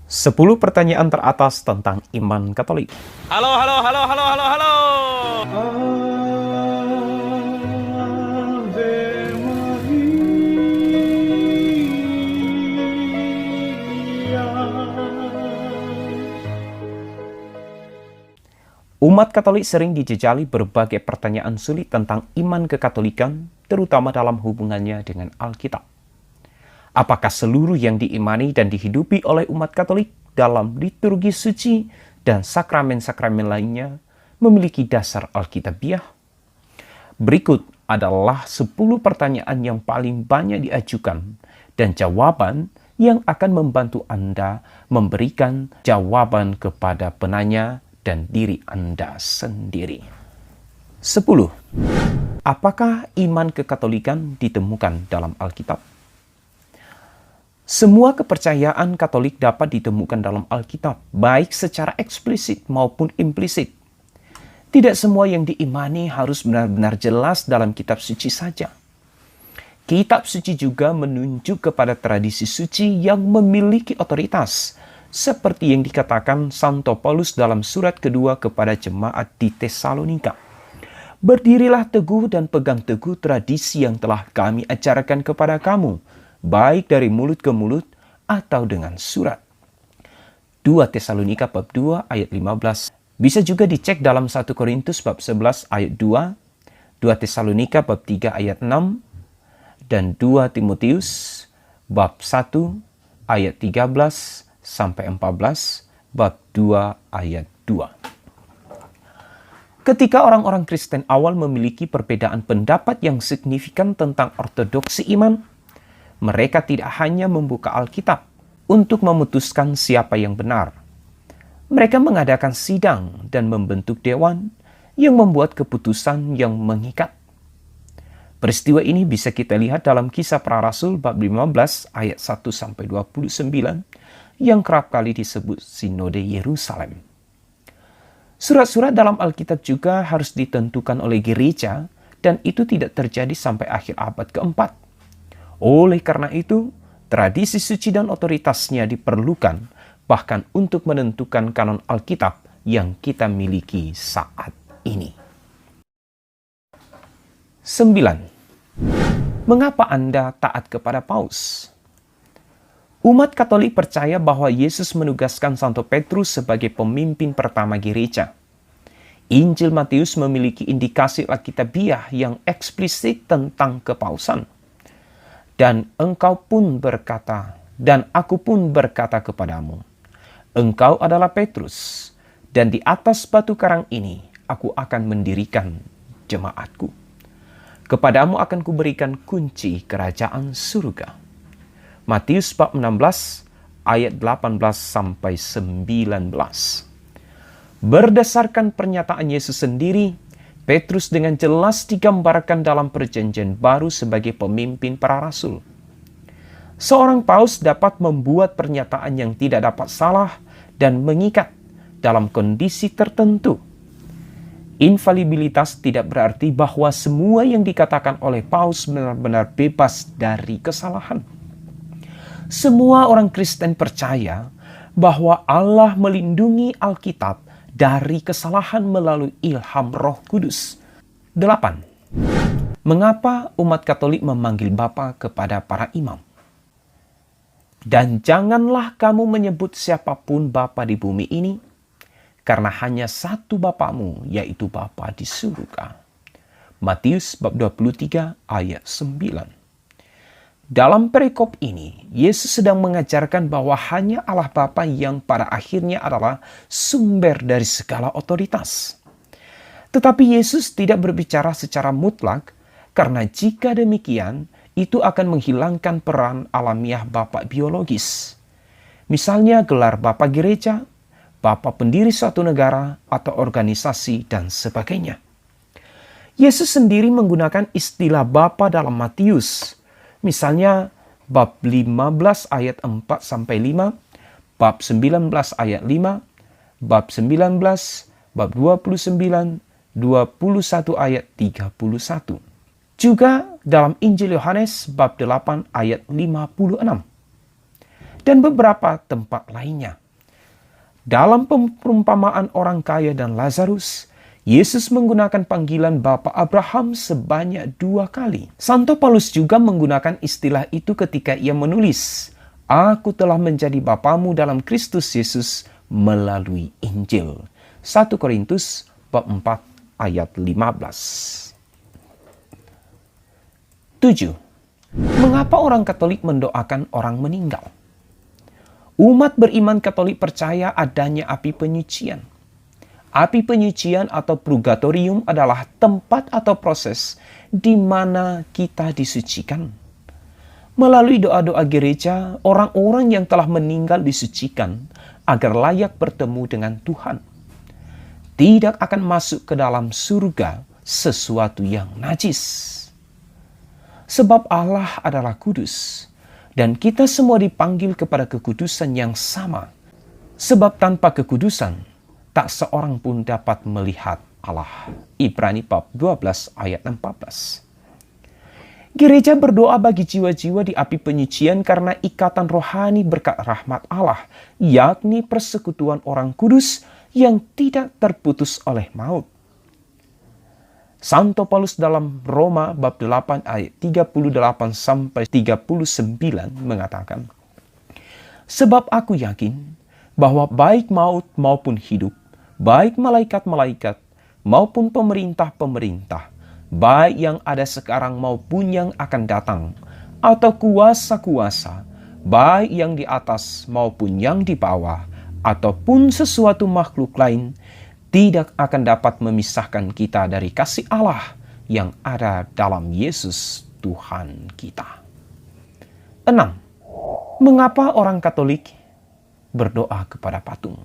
10 pertanyaan teratas tentang iman Katolik. Halo, halo, halo, halo, halo, halo. Umat Katolik sering dijejali berbagai pertanyaan sulit tentang iman kekatolikan, terutama dalam hubungannya dengan Alkitab. Apakah seluruh yang diimani dan dihidupi oleh umat Katolik dalam liturgi suci dan sakramen-sakramen lainnya memiliki dasar Alkitabiah? Berikut adalah 10 pertanyaan yang paling banyak diajukan dan jawaban yang akan membantu Anda memberikan jawaban kepada penanya dan diri Anda sendiri. 10. Apakah iman kekatolikan ditemukan dalam Alkitab? Semua kepercayaan Katolik dapat ditemukan dalam Alkitab, baik secara eksplisit maupun implisit. Tidak semua yang diimani harus benar-benar jelas dalam kitab suci saja. Kitab suci juga menunjuk kepada tradisi suci yang memiliki otoritas, seperti yang dikatakan Santo Paulus dalam surat kedua kepada jemaat di Tesalonika. Berdirilah teguh dan pegang teguh tradisi yang telah kami ajarkan kepada kamu, baik dari mulut ke mulut atau dengan surat. 2 Tesalonika bab 2 ayat 15. Bisa juga dicek dalam 1 Korintus bab 11 ayat 2, 2 Tesalonika bab 3 ayat 6, dan 2 Timotius bab 1 ayat 13 sampai 14, bab 2 ayat 2. Ketika orang-orang Kristen awal memiliki perbedaan pendapat yang signifikan tentang ortodoksi iman, mereka tidak hanya membuka Alkitab untuk memutuskan siapa yang benar. Mereka mengadakan sidang dan membentuk dewan yang membuat keputusan yang mengikat. Peristiwa ini bisa kita lihat dalam Kisah Para Rasul bab 15 ayat 1-29 yang kerap kali disebut Sinode Yerusalem. Surat-surat dalam Alkitab juga harus ditentukan oleh gereja dan itu tidak terjadi sampai akhir abad keempat. Oleh karena itu, tradisi suci dan otoritasnya diperlukan bahkan untuk menentukan kanon Alkitab yang kita miliki saat ini. 9. Mengapa Anda taat kepada Paus? Umat Katolik percaya bahwa Yesus menugaskan Santo Petrus sebagai pemimpin pertama gereja. Injil Matius memiliki indikasi Alkitabiah yang eksplisit tentang kepausan. Dan engkau pun berkata, dan aku pun berkata kepadamu, engkau adalah Petrus, dan di atas batu karang ini aku akan mendirikan jemaatku. Kepadamu akan kuberikan kunci kerajaan surga. Matius bab 16 ayat 18 sampai 19. Berdasarkan pernyataan Yesus sendiri, Petrus dengan jelas digambarkan dalam perjanjian baru sebagai pemimpin para rasul. Seorang paus dapat membuat pernyataan yang tidak dapat salah dan mengikat dalam kondisi tertentu. Infalibilitas tidak berarti bahwa semua yang dikatakan oleh paus benar-benar bebas dari kesalahan. Semua orang Kristen percaya bahwa Allah melindungi Alkitab dari kesalahan melalui ilham Roh Kudus. 8. Mengapa umat Katolik memanggil Bapa kepada para imam? Dan janganlah kamu menyebut siapapun Bapa di bumi ini, karena hanya satu Bapamu, yaitu Bapa di surga. Matius bab 23 ayat 9. Dalam perikop ini, Yesus sedang mengajarkan bahwa hanya Allah Bapa yang pada akhirnya adalah sumber dari segala otoritas. Tetapi Yesus tidak berbicara secara mutlak, karena jika demikian, itu akan menghilangkan peran alamiah Bapa biologis. Misalnya gelar Bapa gereja, Bapa pendiri suatu negara atau organisasi, dan sebagainya. Yesus sendiri menggunakan istilah Bapa dalam Matius. Misalnya bab 15 ayat 4-5, bab 19 ayat 5, bab 19, bab 29, 21 ayat 31. Juga dalam Injil Yohanes bab 8 ayat 56. dan beberapa tempat lainnya. Dalam perumpamaan orang kaya dan Lazarus, Yesus menggunakan panggilan Bapa Abraham sebanyak 2 kali. Santo Paulus juga menggunakan istilah itu ketika ia menulis, "Aku telah menjadi Bapamu dalam Kristus Yesus melalui Injil." 1 Korintus bab 4 ayat 15. 7. Mengapa orang Katolik mendoakan orang meninggal? Umat beriman Katolik percaya adanya api penyucian. Api penyucian atau purgatorium adalah tempat atau proses di mana kita disucikan. Melalui doa-doa gereja, orang-orang yang telah meninggal disucikan agar layak bertemu dengan Tuhan. Tidak akan masuk ke dalam surga sesuatu yang najis. Sebab Allah adalah kudus. Dan kita semua dipanggil kepada kekudusan yang sama. Sebab tanpa kekudusan, tak seorang pun dapat melihat Allah. Ibrani bab 12 ayat 14. Gereja berdoa bagi jiwa-jiwa di api penyucian karena ikatan rohani berkat rahmat Allah, yakni persekutuan orang kudus yang tidak terputus oleh maut. Santo Paulus dalam Roma bab 8 ayat 38 sampai 39 mengatakan, "Sebab aku yakin bahwa baik maut maupun hidup, baik malaikat-malaikat maupun pemerintah-pemerintah, baik yang ada sekarang maupun yang akan datang, atau kuasa-kuasa, baik yang di atas maupun yang di bawah, ataupun sesuatu makhluk lain, tidak akan dapat memisahkan kita dari kasih Allah yang ada dalam Yesus Tuhan kita." 6. Mengapa orang Katolik berdoa kepada patung?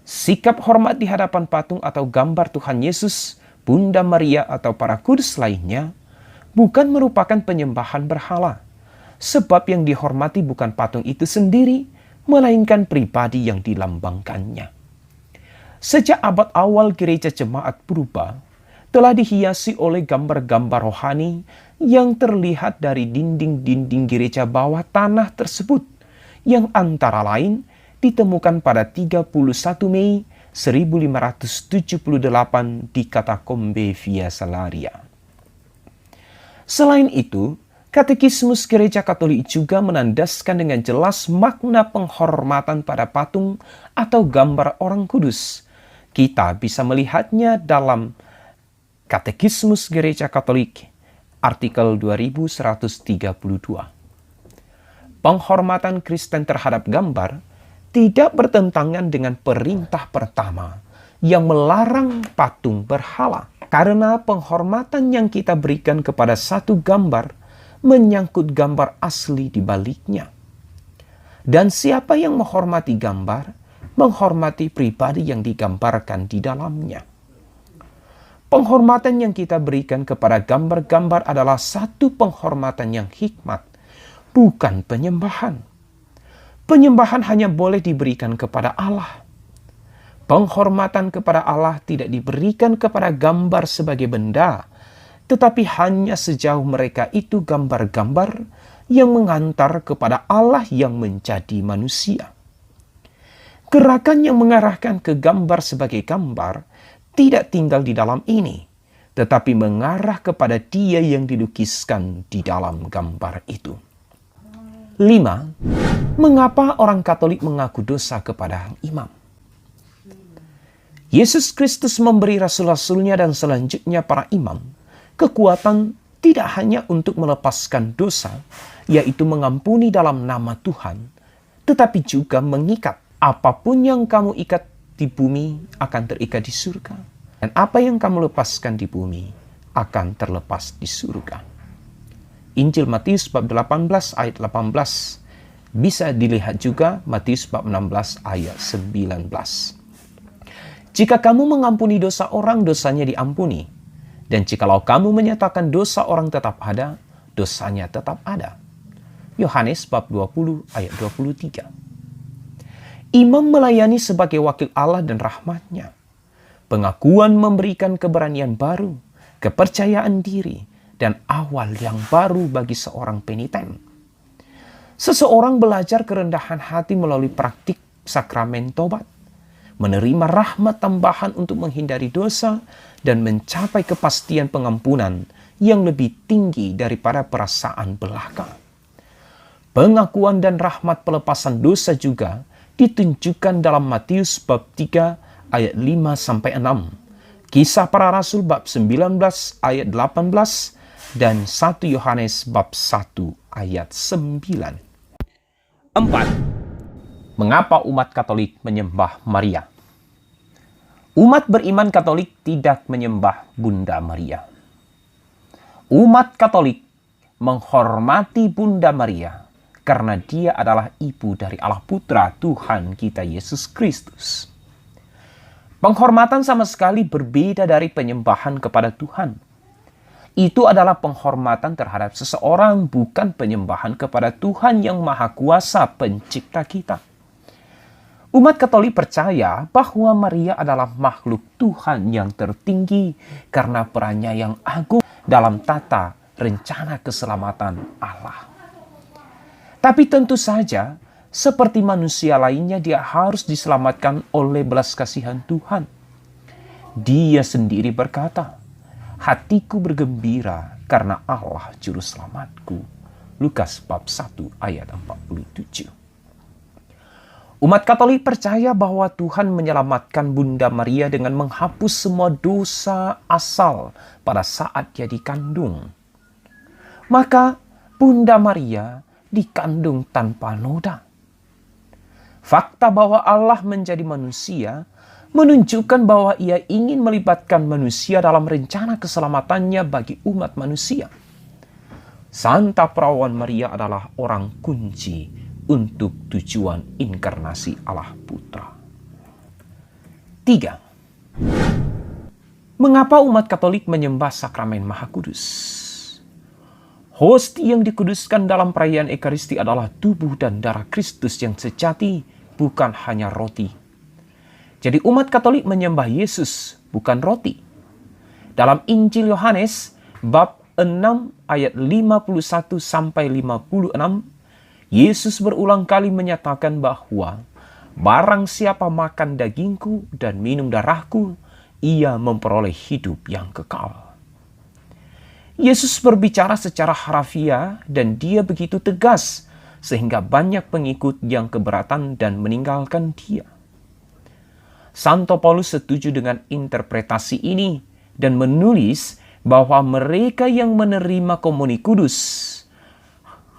Sikap hormat di hadapan patung atau gambar Tuhan Yesus, Bunda Maria atau para kudus lainnya bukan merupakan penyembahan berhala. Sebab yang dihormati bukan patung itu sendiri, melainkan pribadi yang dilambangkannya. Sejak abad awal gereja jemaat purba telah dihiasi oleh gambar-gambar rohani yang terlihat dari dinding-dinding gereja bawah tanah tersebut, yang antara lain ditemukan pada 31 Mei 1578 di Katakombe Via Salaria. Selain itu, Katekismus Gereja Katolik juga menandaskan dengan jelas makna penghormatan pada patung atau gambar orang kudus. Kita bisa melihatnya dalam Katekismus Gereja Katolik, artikel 2132. Penghormatan Kristen terhadap gambar tidak bertentangan dengan perintah pertama yang melarang patung berhala. Karena penghormatan yang kita berikan kepada satu gambar menyangkut gambar asli di baliknya. Dan siapa yang menghormati gambar, menghormati pribadi yang digambarkan di dalamnya. Penghormatan yang kita berikan kepada gambar-gambar adalah satu penghormatan yang hikmat, bukan penyembahan. Penyembahan hanya boleh diberikan kepada Allah. Penghormatan kepada Allah tidak diberikan kepada gambar sebagai benda, tetapi hanya sejauh mereka itu gambar-gambar yang mengantar kepada Allah yang menjadi manusia. Gerakan yang mengarahkan ke gambar sebagai gambar tidak tinggal di dalam ini, tetapi mengarah kepada Dia yang dilukiskan di dalam gambar itu. 5. Mengapa orang Katolik mengaku dosa kepada imam? Yesus Kristus memberi rasul-rasulnya dan selanjutnya para imam kekuatan tidak hanya untuk melepaskan dosa, yaitu mengampuni dalam nama Tuhan, tetapi juga mengikat. Apapun yang kamu ikat di bumi akan terikat di surga. Dan apa yang kamu lepaskan di bumi akan terlepas di surga. Injil Matius bab 18 ayat 18. Bisa dilihat juga Matius bab 16 ayat 19. Jika kamu mengampuni dosa orang, dosanya diampuni. Dan jikalau kamu menyatakan dosa orang tetap ada, dosanya tetap ada. Yohanes bab 20 ayat 23. Imam melayani sebagai wakil Allah dan rahmat-Nya. Pengakuan memberikan keberanian baru, kepercayaan diri, dan awal yang baru bagi seorang peniten. Seseorang belajar kerendahan hati melalui praktik sakramen tobat, menerima rahmat tambahan untuk menghindari dosa, dan mencapai kepastian pengampunan yang lebih tinggi daripada perasaan belaka. Pengakuan dan rahmat pelepasan dosa juga ditunjukkan dalam Matius bab 3 ayat 5-6, Kisah Para Rasul bab 19 ayat 18, dan 1 Yohanes bab 1 ayat 9. 4. Mengapa umat Katolik menyembah Maria? Umat beriman Katolik tidak menyembah Bunda Maria. Umat Katolik menghormati Bunda Maria karena dia adalah ibu dari Allah Putra Tuhan kita Yesus Kristus. Penghormatan sama sekali berbeda dari penyembahan kepada Tuhan. Itu adalah penghormatan terhadap seseorang, bukan penyembahan kepada Tuhan yang Maha Kuasa Pencipta kita. Umat Katolik percaya bahwa Maria adalah makhluk Tuhan yang tertinggi karena perannya yang agung dalam tata rencana keselamatan Allah. Tapi tentu saja, seperti manusia lainnya, dia harus diselamatkan oleh belas kasihan Tuhan. Dia sendiri berkata, "Hatiku bergembira karena Allah Juru Selamatku." Lukas bab 1 ayat 47. Umat Katolik percaya bahwa Tuhan menyelamatkan Bunda Maria dengan menghapus semua dosa asal pada saat dia dikandung. Maka Bunda Maria dikandung tanpa noda. Fakta bahwa Allah menjadi manusia menunjukkan bahwa ia ingin melibatkan manusia dalam rencana keselamatannya bagi umat manusia. Santa Perawan Maria adalah orang kunci untuk tujuan inkarnasi Allah Putra. 3. Mengapa umat Katolik menyembah sakramen Maha Kudus? Hosti yang dikuduskan dalam perayaan Ekaristi adalah tubuh dan darah Kristus yang sejati, bukan hanya roti. Jadi umat Katolik menyembah Yesus, bukan roti. Dalam Injil Yohanes, bab 6 ayat 51-56, Yesus berulang kali menyatakan bahwa barang siapa makan dagingku dan minum darahku, ia memperoleh hidup yang kekal. Yesus berbicara secara harafiah dan dia begitu tegas sehingga banyak pengikut yang keberatan dan meninggalkan dia. Santo Paulus setuju dengan interpretasi ini dan menulis bahwa mereka yang menerima komuni kudus,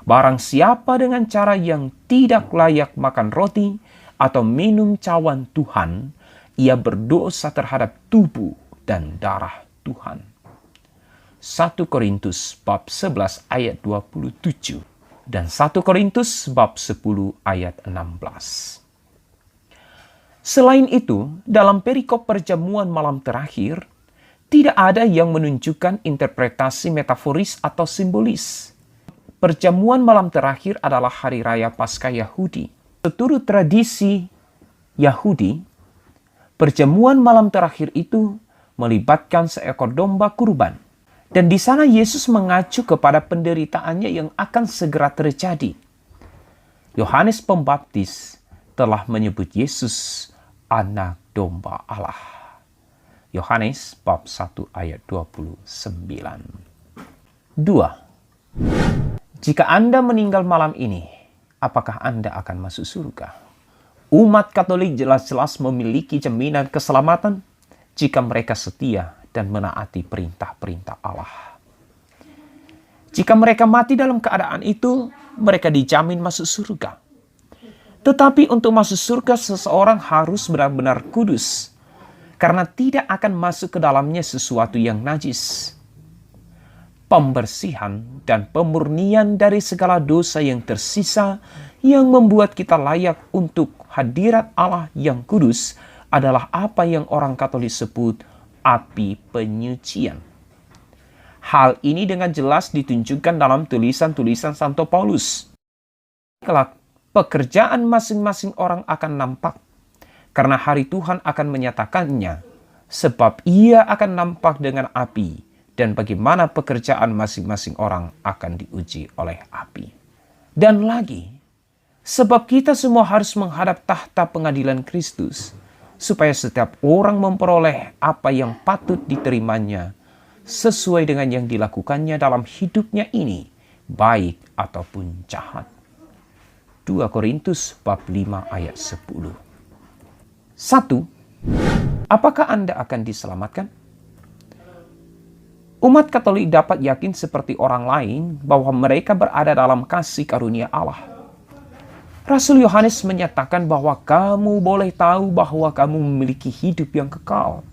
barang siapa dengan cara yang tidak layak makan roti atau minum cawan Tuhan, ia berdosa terhadap tubuh dan darah Tuhan. 1 Korintus bab 11 ayat 27 dan 1 Korintus bab 10 ayat 16. Selain itu, dalam perikop perjamuan malam terakhir, tidak ada yang menunjukkan interpretasi metaforis atau simbolis. Perjamuan malam terakhir adalah hari raya Paskah Yahudi. Seturut tradisi Yahudi, perjamuan malam terakhir itu melibatkan seekor domba kurban. Dan di sana Yesus mengacu kepada penderitaannya yang akan segera terjadi. Yohanes Pembaptis telah menyebut Yesus anak domba Allah. Yohanes bab 1 ayat 29. 2. Jika Anda meninggal malam ini, apakah Anda akan masuk surga? Umat Katolik jelas-jelas memiliki jaminan keselamatan jika mereka setia dan menaati perintah-perintah Allah. Jika mereka mati dalam keadaan itu, mereka dijamin masuk surga. Tetapi untuk masuk surga, seseorang harus benar-benar kudus, karena tidak akan masuk ke dalamnya sesuatu yang najis. Pembersihan dan pemurnian dari segala dosa yang tersisa yang membuat kita layak untuk hadirat Allah yang kudus adalah apa yang orang Katolik sebut api penyucian. Hal ini dengan jelas ditunjukkan dalam tulisan-tulisan Santo Paulus. Kelak, pekerjaan masing-masing orang akan nampak, karena hari Tuhan akan menyatakannya, sebab ia akan nampak dengan api, dan bagaimana pekerjaan masing-masing orang akan diuji oleh api. Dan lagi, sebab kita semua harus menghadap tahta pengadilan Kristus, supaya setiap orang memperoleh apa yang patut diterimanya, sesuai dengan yang dilakukannya dalam hidupnya ini, baik ataupun jahat. 2 Korintus bab 5 ayat 10. 1. Apakah Anda akan diselamatkan? Umat Katolik dapat yakin seperti orang lain bahwa mereka berada dalam kasih karunia Allah. Rasul Yohanes menyatakan bahwa kamu boleh tahu bahwa kamu memiliki hidup yang kekal.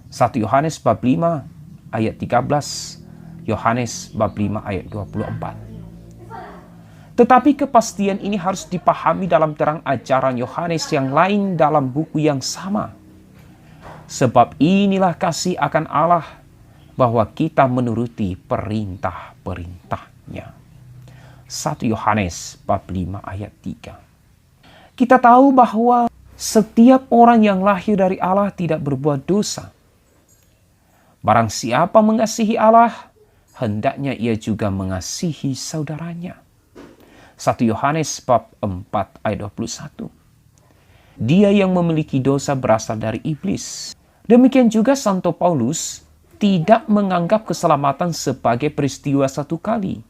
1 Yohanes bab 5 ayat 13, Yohanes bab 5 ayat 24. Tetapi kepastian ini harus dipahami dalam terang ajaran Yohanes yang lain dalam buku yang sama. Sebab inilah kasih akan Allah, bahwa kita menuruti perintah-perintahnya. 1 Yohanes bab 5 ayat 3. Kita tahu bahwa setiap orang yang lahir dari Allah tidak berbuat dosa. Barang siapa mengasihi Allah, hendaknya ia juga mengasihi saudaranya. 1 Yohanes bab 4 ayat 21. Dia yang memiliki dosa berasal dari iblis. Demikian juga Santo Paulus tidak menganggap keselamatan sebagai peristiwa satu kali,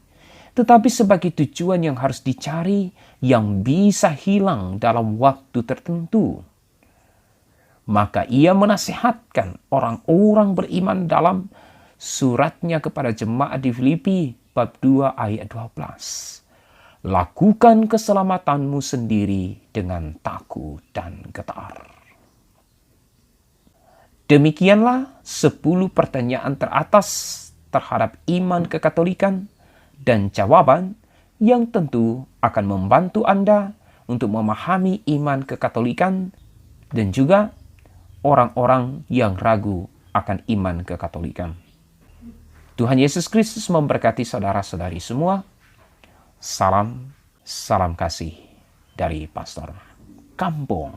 tetapi sebagai tujuan yang harus dicari, yang bisa hilang dalam waktu tertentu. Maka ia menasihatkan orang-orang beriman dalam suratnya kepada jemaat di Filipi bab 2 ayat 12. Lakukan keselamatanmu sendiri dengan takut dan getar. Demikianlah 10 pertanyaan teratas terhadap iman kekatolikan dan jawaban yang tentu akan membantu Anda untuk memahami iman kekatolikan dan juga orang-orang yang ragu akan iman kekatolikan. Tuhan Yesus Kristus memberkati saudara-saudari semua. Salam kasih dari Pastor Kampung.